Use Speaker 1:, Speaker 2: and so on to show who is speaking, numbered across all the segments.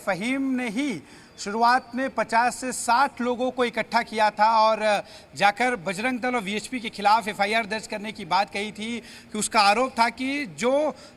Speaker 1: फ़हीम ने ही शुरुआत में 50 से 60 लोगों को इकट्ठा किया था और जाकर बजरंग दल और वीएचपी के खिलाफ एफआईआर दर्ज करने की बात कही थी कि उसका आरोप था कि जो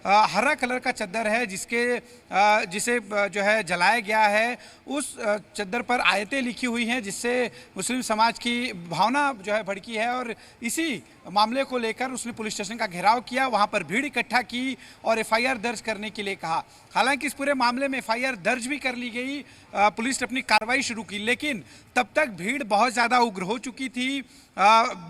Speaker 1: हरा कलर का चद्दर है जिसे जो है जलाया गया है, उस चद्दर पर आयतें लिखी हुई हैं जिससे मुस्लिम समाज की भावना जो है भड़की है। और इसी मामले को लेकर उसने पुलिस स्टेशन का घेराव किया, वहां पर भीड़ इकट्ठा की और एफआईआर दर्ज करने के लिए कहा। हालांकि इस पूरे मामले में एफआईआर दर्ज भी कर ली गई, पुलिस ने अपनी कार्रवाई शुरू की, लेकिन तब तक भीड़ बहुत ज़्यादा उग्र हो चुकी थी।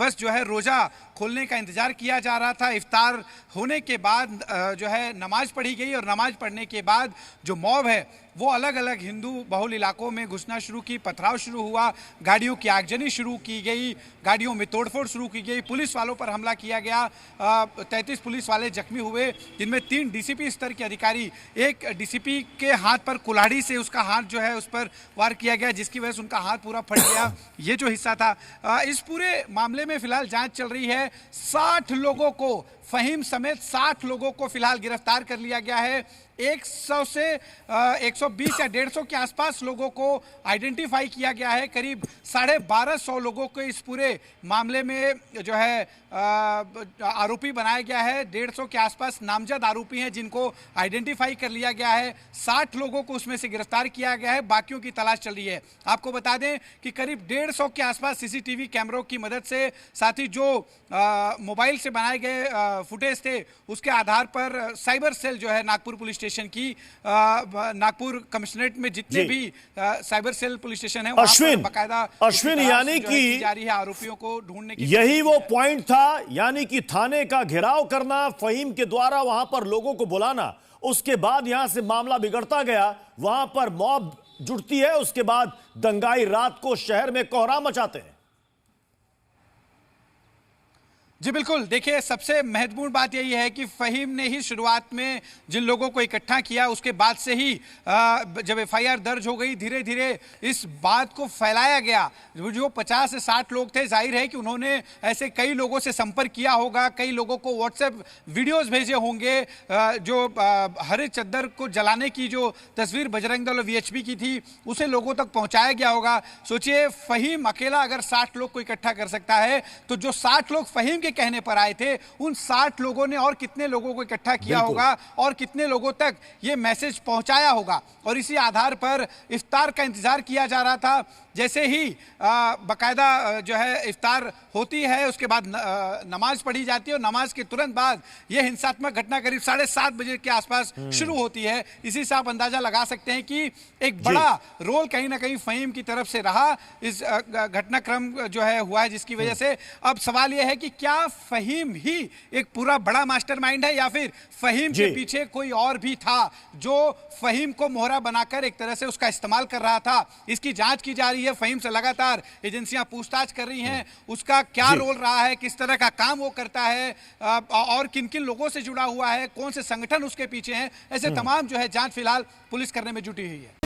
Speaker 1: बस जो है रोज़ा खोलने का इंतज़ार किया जा रहा था। इफ्तार होने के बाद जो है नमाज पढ़ी गई और नमाज पढ़ने के बाद जो मॉब है वो अलग अलग हिंदू बहुल इलाकों में घुसना शुरू की, पथराव शुरू हुआ, गाड़ियों की आगजनी शुरू की गई, गाड़ियों में तोड़फोड़ शुरू की गई, पुलिस वालों पर हमला किया गया। 33 पुलिस वाले जख्मी हुए, जिनमें 3 डीसीपी स्तर के अधिकारी, एक डीसीपी के हाथ पर कुल्हाड़ी से उसका हाथ जो है उस पर वार किया गया, जिसकी वजह से उनका हाथ पूरा फट गया। ये जो हिस्सा था, इस पूरे मामले में फिलहाल जांच चल रही है। 60 लोगों को, फ़हीम समेत 60 लोगों को फिलहाल गिरफ्तार कर लिया गया है। 100 से 120 या 150 के आसपास लोगों को आइडेंटिफाई किया गया है। करीब 1250 लोगों को इस पूरे मामले में जो है आरोपी बनाया गया है। 150 के आसपास नामजद आरोपी हैं जिनको आइडेंटिफाई कर लिया गया है। 60 लोगों को उसमें से गिरफ्तार किया गया है, बाकियों की तलाश चल रही है। आपको बता दें कि करीब 150 के आसपास सीसीटीवी कैमरों की मदद से, साथ ही जो मोबाइल से बनाए गए फुटेज थे उसके आधार पर साइबर सेल जो है नागपुर पुलिस स्टेशन की, नागपुर कमिश्नरेट में जितने भी साइबर सेल पुलिस स्टेशन है,
Speaker 2: अश्विन यानी कि
Speaker 1: जारी है आरोपियों को ढूंढने की।
Speaker 2: यही वो पॉइंट था, यानी कि थाने का घेराव करना, फ़हीम के द्वारा वहां पर लोगों को बुलाना, उसके बाद यहां से मामला बिगड़ता गया, वहां पर मॉब जुटती है, उसके बाद दंगाई रात को शहर में कोहराम मचाते हैं।
Speaker 1: जी बिल्कुल, देखिए सबसे महत्वपूर्ण बात यही है कि फ़हीम ने ही शुरुआत में जिन लोगों को इकट्ठा किया, उसके बाद से ही जब एफआईआर दर्ज हो गई, धीरे धीरे इस बात को फैलाया गया। जो 50 से 60 लोग थे, जाहिर है कि उन्होंने ऐसे कई लोगों से संपर्क किया होगा, कई लोगों को व्हाट्सएप वीडियोस भेजे होंगे। जो हरे चद्दर को जलाने की जो तस्वीर बजरंग दल और वीएचपी की थी, उसे लोगों तक पहुंचाया गया होगा। सोचिए, फ़हीम अकेला अगर 60 लोग को इकट्ठा कर सकता है, तो जो 60 लोग फ़हीम कहने पर आए थे, उन 60 लोगों ने और कितने लोगों को इकट्ठा किया होगा और कितने लोगों तक यह मैसेज पहुंचाया होगा। और इसी आधार पर इफ्तार का इंतजार किया जा रहा था। जैसे ही बाकायदा जो है इफ्तार होती है, उसके बाद नमाज पढ़ी जाती है और नमाज के तुरंत बाद यह हिंसात्मक घटना करीब 7:30 बजे के आसपास शुरू होती है। इसी से आप अंदाजा लगा सकते हैं कि एक बड़ा रोल कहीं ना कहीं फ़हीम की तरफ से रहा इस घटनाक्रम जो है हुआ है, जिसकी वजह से अब सवाल यह है कि क्या फ़हीम ही एक पूरा बड़ा मास्टरमाइंड है या फिर फ़हीम के पीछे कोई और भी था जो फ़हीम को मोहरा बनाकर एक तरह से उसका इस्तेमाल कर रहा था। इसकी जांच की जा रही है। फ़हीम से लगातार एजेंसियां पूछताछ कर रही हैं, उसका क्या रोल रहा है, किस तरह का काम वो करता है और किन किन लोगों से जुड़ा हुआ है, कौन से संगठन उसके पीछे हैं, ऐसे तमाम जो है जांच फिलहाल पुलिस करने में जुटी हुई है।